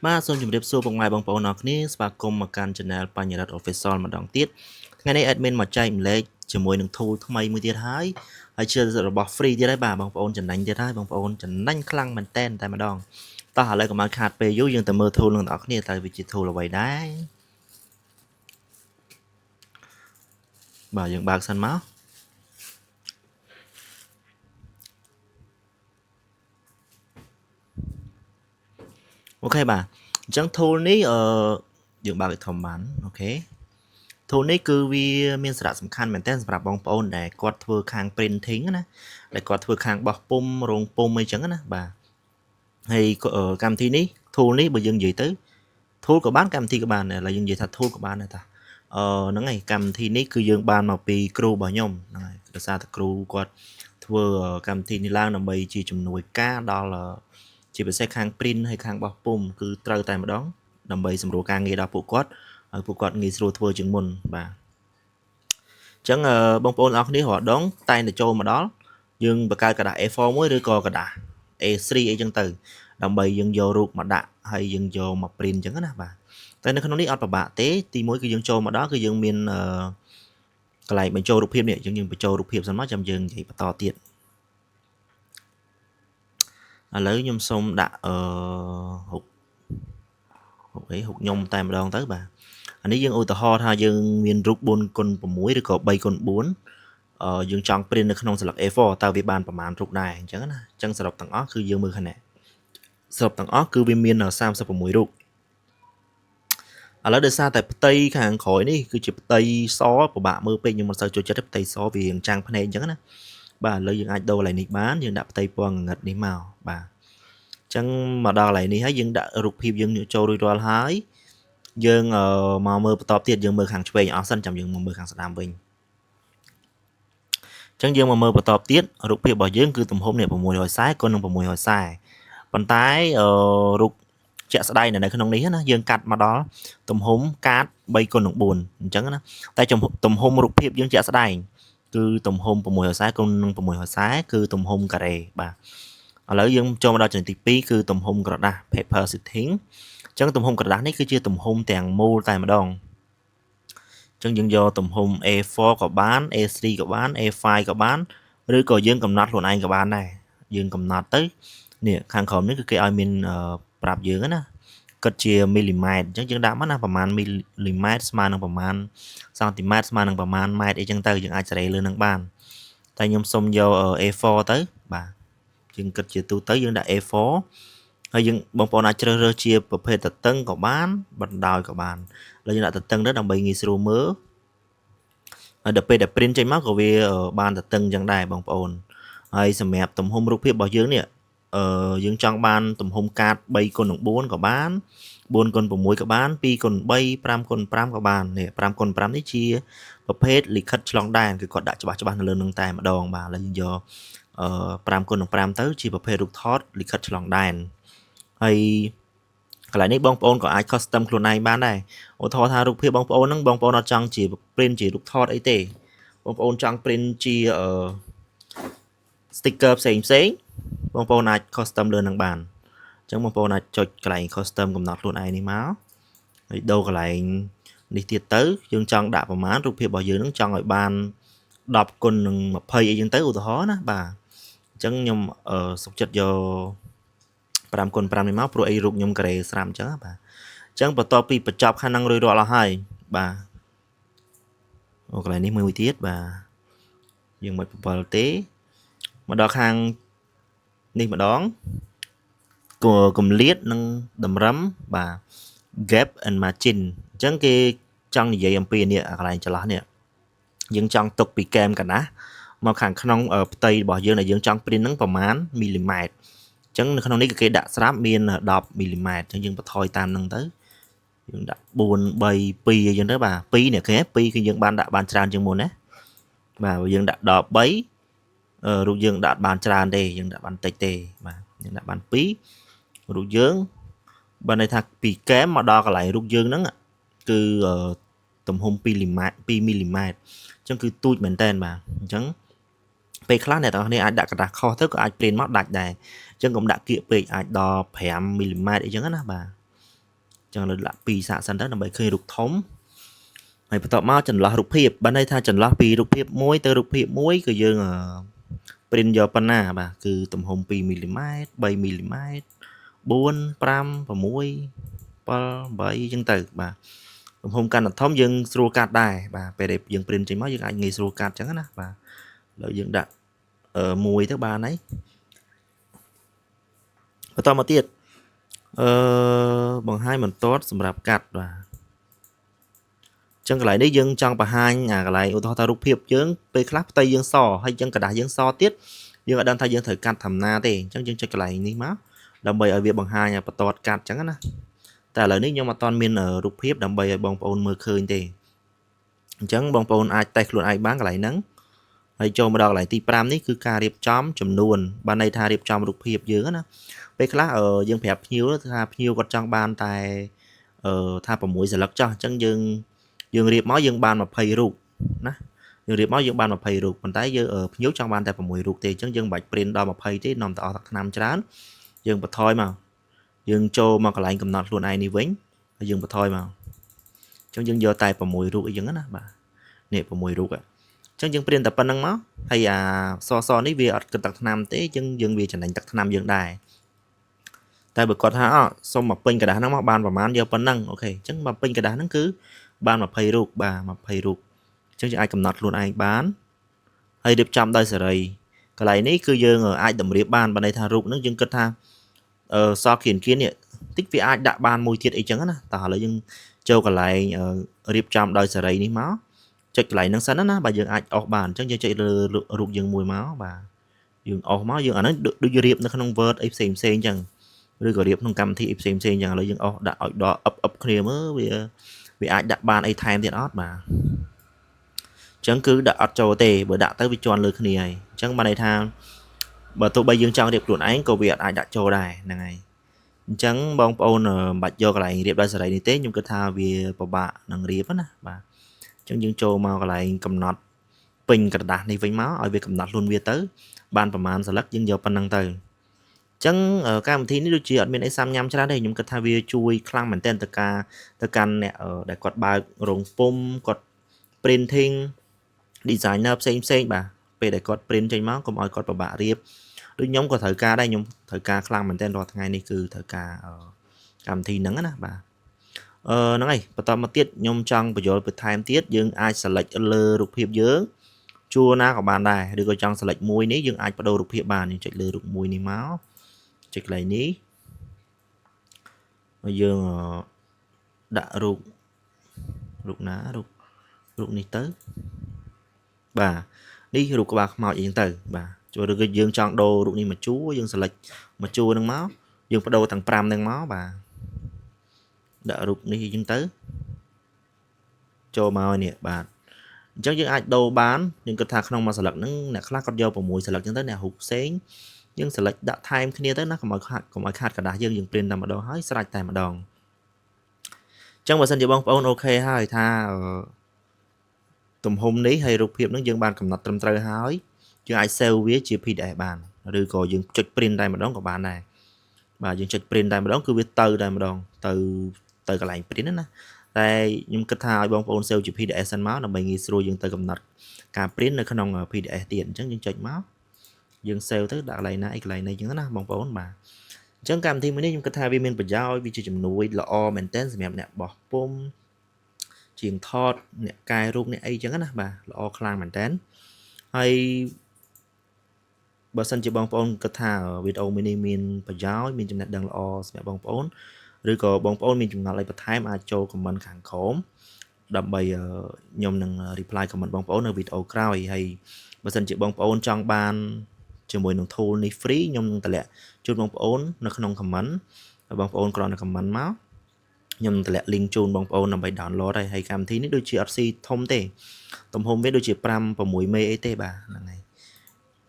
បាទសូមជម្រាបសួរពុកម៉ែបងប្អូនអរគ្នាស្វាគមន៍មកកាន់ Channel បញ្ញរដ្ឋ Official ម្ដងទៀតថ្ងៃនេះ admin មកចែកម្លែកជាមួយនឹង tool ថ្មីមួយទៀតហើយជារបស់ free ទៀតហើយបាទបងប្អូនចំណេញទៀតហើយបងប្អូនចំណេញខ្លាំងមែនតែម្ដងតោះឥឡូវកុំឲ្យខាតពេលយូរយើងទៅមើល tool នឹងបងប្អូនគ្នាតើវាជា tool អ្វីដែរបាទយើងបើកសិនមកអូខេបាទអញ្ចឹង tool នេះយើងបើកឲ្យធំបានអូខេ tool នេះគឺវាមានសារៈសំខាន់មែនទែនសម្រាប់បងប្អូនដែលគាត់ធ្វើខាង printing ណាដែលគាត់ធ្វើខាងបោះពុម្ពរោងពុម្ពអីចឹងណាបាទហើយកម្មវិធីនេះ tool នេះបើយើងនិយាយទៅ tool ក៏បានកម្មវិធីក៏បានឥឡូវយើងនិយាយថា tool ក៏បានដែរតាហ្នឹងហើយកម្មវិធីនេះគឺយើងបានមកពីគ្រូរបស់ខ្ញុំហ្នឹងហើយដោយសារតែគ្រូគាត់ធ្វើកម្មវិធីនេះឡើងដើម្បីជាជំនួយការដល់ជាពិសេសខាង print ហើយខាងបោះពុម្ពគឺត្រូវតែម្ដងដើម្បីសម្រួលការងារដល់ពួកគាត់ឲ្យពួកគាត់ងាយស្រួលធ្វើជាងមុនបាទអញ្ចឹងបងប្អូនអរគ្នារាល់ដងតែងតែចូលមកដល់យើងបង្កើតกระดาษ A4 មួយឬក៏กระดาษ A3 អីចឹងទៅដើម្បីយើងយករូបមកដាក់ហើយយើងយកមក print ចឹងណាបាទតែនៅក្នុងនេះអត់ពិបាកទេទី1គឺយើងចូលមកដល់គឺយើងមានកន្លែងបញ្ចូលរូបភាពនេះយើងបញ្ចូលរូបភាពសិនមកចាំយើងនិយាយបន្តទៀតឥឡូវខ្ញុំសូមដាក់រូបខ្ញុំតែម្ដងទៅបាទអានេះយើងឧទាហរណ៍ថាយើងមានរូប 4x6 ឬក៏ 3x4 យើងចង់ print នៅក្នុងស្លឹក A4 តើវាបានប្រមាណរូបដែរអញ្ចឹងណាអញ្ចឹងសរុបទាំងអស់គឺយើងមើលខាងនេះសរុបទាំងអស់គឺវាមាន36រូបឥឡូវដោយសារតែផ្ទៃខាងក្រោយនេះគឺជាផ្ទៃសពិបាកមើលពេកខ្ញុំមិនសូវចូលចិត្តទេផ្ទៃសវារៀងចាំងភ្នែកអញ្ចឹងណាបាទឥឡូវយើងអាចដូរកន្លែងនេះបានយើងដាក់ផ្ទៃពណ៌ងងឹតនេះមកបាទអញ្ចឹងមកដល់កន្លែងនេះហើយយើងដាក់រូបភាពយើងចូលរួចរាល់ហើយយើងមកមើលបន្តទៀតយើងមើលខាងឆ្វេងអស់សិនចាំយើងមកមើលខាងស្ដាំវិញអញ្ចឹងយើងមកមើលបន្តទៀតរូបភាពរបស់យើងគឺទំហំនេះ640 x 640ប៉ុន្តែរូបជាក់ស្ដែងនៅក្នុងនេះណាយើងកាត់មកដល់ទំហំកាត3x 4អញ្ចឹងណាតែទំហំរូបភាពយើងជាក់ស្ដែងគឺទំហំ640 x 640គឺទំហំការ៉េបាទឥឡូវយើងចូលមកដល់ចំណុចទី2គឺទំហំក្រដាស paper setting អញ្ចឹងទំហំក្រដាសនេះគឺជាទំហំទាំងមូលតែម្ដងអញ្ចឹងយើងយកទំហំ A4 ក៏បាន A3 ក៏បាន A5 ក៏បានឬក៏យើងកំណត់ខ្លួនឯងក៏បានដែរយើងកំណត់ទៅនេះខាងក្រោមនេះគឺគេឲ្យមានប្រាប់យើងណាគិតជាមីលីម៉ែត្រអញ្ចឹងយើងដាក់មកណាប្រហែលមីលីម៉ែត្រស្មើនឹងប្រហែលសង់ទីម៉ែត្រស្មើនឹងប្រហែលម៉ែត្រអីចឹងទៅយើងអាចសេរីលើនឹងបានតែខ្ញុំសុំយក A4 ទៅបាទយើងគិតជាទូទៅយើងដាក់ A4 ហើយយើងបងប្អូនអាចជ្រើសរើសជាប្រភេទទទឹងក៏បានបណ្ដោយក៏បានហើយយើងដាក់ទទឹងទៅដើម្បីងាយស្រួលមើលហើយដល់ពេលដែល print ចេញមកក៏វាបានទទឹងចឹងដែរបងប្អូនហើយសម្រាប់ទំហំរូបភាពរបស់យើងនេះយើងចង់បានទំហំកាត 3x4 ក៏បាន4x6 ក៏បាន 2x3 5x5 ក៏បាននេះ 5x5 នេះជាប្រភេទលិខិតឆ្លងដែនគឺគាត់ដាក់ច្បាស់នៅលើនឹងតែម្ដងបាទឥឡូវយើងយក5x5 ទៅជាប្រភេទរូបថតលិខិតឆ្លងដែនហើយកន្លែងនេះបងប្អូនក៏អាច custom ខ្លួនឯងបានដែរឧទាហរណ៍ថារូបភាពបងប្អូនហ្នឹងបងប្អូនអត់ចង់ជា print ជារូបថតអីទេបងប្អូនចង់ print ជា sticker ផ្សេងបងប្អូនអាច custom លើនឹងបានអញ្ចឹងបងប្អូនអាចចុចកន្លែង custom កំណត់ខ្លួនឯងនេះមកហើយដូរកន្លែងនេះទៀតទៅយើងចង់ដាក់ប្រមាណរូបភាពរបស់យើងនឹងចង់ឲ្យបាន10x នឹង20អីចឹងទៅឧទាហរណ៍ណាបាទអញ្ចឹងខ្ញុំសុខចិត្តយក5x5 នេះមកព្រោះអីរូបខ្ញុំការ៉េស្រាប់អញ្ចឹងបាទអញ្ចឹងបន្ទាប់ពីបញ្ចប់ខាងហ្នឹងរួចរាល់អស់ហើយបាទអូកន្លែងនេះមួយទៀតបាទយើងមិនបបល់ទេមកដល់ខាងនេះម្ដងគម្លាតនិងតម្រឹមបាទ gap and margin អញ្ចឹងគេចង់និយាយអំពីនេះកន្លែងចន្លោះនេះយើងចង់ទុកពីកែមកណាមកខាងក្នុងផ្ទៃរបស់យើងដែលយើងចង់ print ហ្នឹងប្រមាណមីលីម៉ែត្រអញ្ចឹងនៅក្នុងនេះគេដាក់ស្រាប់មាន10មីលីម៉ែត្រអញ្ចឹងយើងបន្ថយតាមហ្នឹងទៅយើងដាក់4 3 2អីចឹងទៅបាទ2នេះគេ2គឺយើងបានដាក់បានច្រើនជាងមុនណាបាទយើងដាក់13រូបយើងដាក់បានច្រើនទេយើងដាក់បានតិចទេបាទយើងដាក់បាន2រូបយើងបើន័យថាពីកែមមកដល់កន្លែងរូបយើងហ្នឹងគឺទំហំ2មីលីម៉ែត្រអញ្ចឹងគឺទូចមែនតើបាទអញ្ចឹងពេលខ្លះអ្នកទាំងអស់គ្នាអាចដាក់กระดาษខុសទៅក៏អាច print មកដាច់ដែរអញ្ចឹងកុំដាក់គៀកពេកអាចដល់5មីលីម៉ែត្រអីចឹងណាបាទ ចឹងលើដាក់2សាកសិនទៅដើម្បីឃើញរូបធំហើយបន្ទាប់មកចន្លោះរូបភាពបានន័យថាចន្លោះពីរូបភាពមួយទៅរូបភាពមួយគឺយើងprint យកប៉ុណ្ណាបាទគឺទំហំ2មីលីម៉ែត្រ3មីលីម៉ែត្រ4 5 6 7 8ចឹងទៅបាទទំហំកាន់តែធំយើងស្រួលកាត់ដែរបាទពេលដែលយើង print ចេញមកយើងអាចងាយស្រួលកាត់ចឹងណាបាទឥឡូវយើងដាក់មួយទៅបានហើយបន្តមកទៀតបង្ហាញបន្ទាត់សម្រាប់កាត់បាទចឹងកន្លែងនេះយើងចង់បង្ហាញកន្លែងឧទាហរណ៍ថារូបភាពយើងពេលខ្លះផ្ទៃយើងសហើយចឹងกระดาษយើងសទៀតយើងអត់ដឹងថាយើងត្រូវកាត់ធម្មតាទេអញ្ចឹងយើងចុចកន្លែងនេះមកដើម្បីឲ្យវាបង្ហាញបន្ទាត់កាត់ចឹងណាតែឥឡូវនេះខ្ញុំអត់ទាន់មានរូបភាពដើម្បីឲ្យបងប្អូនមើលឃើញទេអញ្ចឹងបងប្អូនអាចតេស្តខ្លួនឯងបានកន្លែងហ្នឹងហើយចូលមកដល់កន្លែងទី5នេះគឺការរៀបចំចំនួនបានន័យថារៀបចំរូបភាពយើងណាពេលខ្លះយើងប្រាប់ភ្ញៀវថាភ្ញៀវគាត់ចង់បានតែថា6សន្លឹកចោះអញ្ចឹងយើងរៀបមកយើងបាន20រូបណាយើងរៀបមកយើងបាន20រូបប៉ុន្តែយើងភ្ញៀវចង់បានតែ6រូបទេអញ្ចឹងយើងមិនបាច់ print ដល់20ទេនាំទៅអស់ថ្នាំច្រើនយើងបន្ថយមកយើងចូលមកកន្លែងកំណត់ខ្លួនឯងនេះវិញហើយយើងបន្ថយមកអញ្ចឹងយើងយកតែ6រូបអីចឹងណាបាទនេះ6រូបអញ្ចឹងយើង print តែប៉ុណ្្នឹងមកហើយអាសនេះវាអត់គិតទឹកថ្នាំទេអញ្ចឹងយើងវាចំណេញទឹកថ្នាំយើងដែរតែបើគាត់ថាសុំមកពេញกระดาษហ្នឹងមកបានប្រហែលយកប៉ុណ្ណឹងអូខេអញ្ចឹងមកពេញกระดาษហ្នឹងគឺបាន20រូបបាទ20រូបអញ្ចឹងយើងអាចកំណត់ខ្លួនឯងបានហើយរៀបចំដោយសេរីកន្លែងនេះគឺយើងអាចតម្រៀបបានបើន័យថារូបហ្នឹងយើងគិតថាសគ្រានេះតិចវាអាចដាក់បានមួយទៀតអីចឹងណាតោះឥឡូវយើងចូលកន្លែងរៀបចំដោយសេរីនេះមកចុចកន្លែងហ្នឹងសិនណាបាទយើងអាចអស់បានអញ្ចឹងយើងចុចលើរូបយើងមួយមកបាទយើងអស់មកយើងអាហ្នឹងដូចរៀបនៅក្នុង Word អីផ្សេងអញ្ចឹងឬក៏រៀបក្នុងកម្មវិធីអីផ្សេងអញ្ចឹងឥឡូវយើងអស់ដាក់ឲ្យដល់អឹបគ្នាមើលវាអាចដាក់បានអីថែមទៀតអត់បាទអញ្ចឹងគឺដាក់អត់ចូលទេបើដាក់ទៅវាជន់លើគ្នាហើយអញ្ចឹងបានន័យថាបើទោះបីយើងចង់រៀបខ្លួនឯងក៏វាអាចដាក់ចូលដែរហ្នឹងហើយអញ្ចឹងបងប្អូនមិនបាច់យកកន្លែងរៀបដោយសេរីនេះទេខ្ញុំគិតថាវាពិបាកនឹងរៀបណាបាទអញ្ចឹងយើងចូលមកកន្លែងកំណត់ពេញក្រដាសនេះវិញមកឲ្យវាកំណត់ខ្លួនវាទៅបានប្រមាណសន្លឹកយើងយកប៉ុណ្្នឹងទៅអញ្ចឹងកម្មវិធីនេះដូចជាអត់មានអីសាំញ៉ាំច្រើនទេខ្ញុំគិតថាវាជួយខ្លាំងមែនទែនទៅកាន់អ្នកដែលគាត់បើករោងពុម្ពគាត់ printing designer ផ្សេងបាទពេលដែលគាត់ print ចេញមកកុំឲ្យគាត់ពិបាករៀបដូចខ្ញុំក៏ត្រូវការដែរខ្ញុំត្រូវការខ្លាំងមែនទែនរាល់ថ្ងៃនេះគឺត្រូវការកម្មវិធីហ្នឹងណាបាទហ្នឹងហើយបន្តមកទៀតខ្ញុំចង់បញ្យល់បន្ថែមទៀតយើងអាច select លើរូបភាពយើងជួរណាក៏បានដែរឬក៏ចង់ select មួយនេះយើងអាចបដូររូបភាពបានយើងចុចលើរូបមួយនេះមកចុចកន្លែងនេះហើយយើងដាក់រូបណារូបនេះទៅបាទនេះរូបក្បាលខ្មោចអីចឹងទៅបាទចូលឬក៏យើងចង់ដូររូបនេះមកជួរយើង select មកជួរហ្នឹងមកយើងបដូរទាំង5ហ្នឹងមកបាទដាក់រូបនេះអញ្ចឹងទៅចូលមកនេះបាទអញ្ចឹងយើងអាចដូរបានយើងគិតថាក្នុងមួយសន្លឹកហ្នឹងអ្នកខ្លះគាត់យក6សន្លឹកអញ្ចឹងទៅអ្នករូបផ្សេងយើង select ដាក់ថែមគ្នាទៅណាកុំឲ្យខាតกระดาษយើង print តែម្ដងហើយស្រេចតែម្ដងអញ្ចឹងបើសិនជាបងប្អូនអូខេហើយថាទំហំនេះហើយរូបភាពហ្នឹងយើងបានកំណត់ត្រឹមត្រូវហើយយើងអាច save វាជា PDF បានឬក៏យើងចុច print តែម្ដងក៏បានដែរបាទយើងចុច print តែម្ដងគឺវាទៅតែម្ដងទៅកន្លែង print ណាតែខ្ញុំគិតថាឲ្យបងប្អូន save ជា PDF សិនមកដើម្បីងាយស្រួលយើងទៅកំណត់ការ print នៅក្នុង PDF ទៀតអញ្ចឹងយើងចុចមកយើង save ទៅដាក់កន្លែងណាអីកន្លែងនេះអញ្ចឹងណាបងប្អូនបាទអញ្ចឹងកម្មវិធីមួយនេះខ្ញុំគិតថាវាមានប្រយោជន៍វាជាជំនួយល្អមែនទែនសម្រាប់អ្នកបោះពុម្ពជាងថតអ្នកកែរូបអ្នកអីចឹងណាបាទល្អខ្លាំងមែនតើហើយបើសិនជាបងប្អូនគិតថាវីដេអូមួយនេះមានប្រយោជន៍មានចំណេះដឹងល្អសម្រាប់បងប្អូនឬក៏បងប្អូនមានចម្ងល់អីបន្ថែមអាចចូល comment ខាងក្រោមដើម្បីខ្ញុំនឹង reply comment បងប្អូននៅវីដេអូក្រោយហើយបើសិនជាបងប្អូនចង់បានជាមួយនឹង tool នេះ free ខ្ញុំនឹងតម្លាក់ជូនបងប្អូននៅក្នុង comment ហើយបងប្អូនគ្រាន់តែ comment មកខ្ញុំតម្លាក់ link ជូនបងប្អូនដើម្បី download ហើយកម្មវិធីនេះដូចជាអត់ស៊ីធំទេទំហំវាដូចជា5 6មេអីទេបាទហ្នឹងហើយ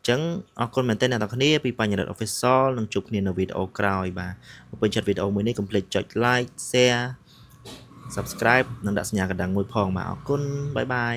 អញ្ចឹងអរគុណមែនទែនអ្នកនរគ្នាពីបញ្ញរិទ្ធ Official នឹងជួបគ្នានៅវីដេអូក្រោយបាទបើពេញចិត្តវីដេអូមួយនេះកុំភ្លេចចុច like share subscribe និងដាក់សញ្ញាកណ្ដឹងមួយផងបាទអរគុណបាយបាយ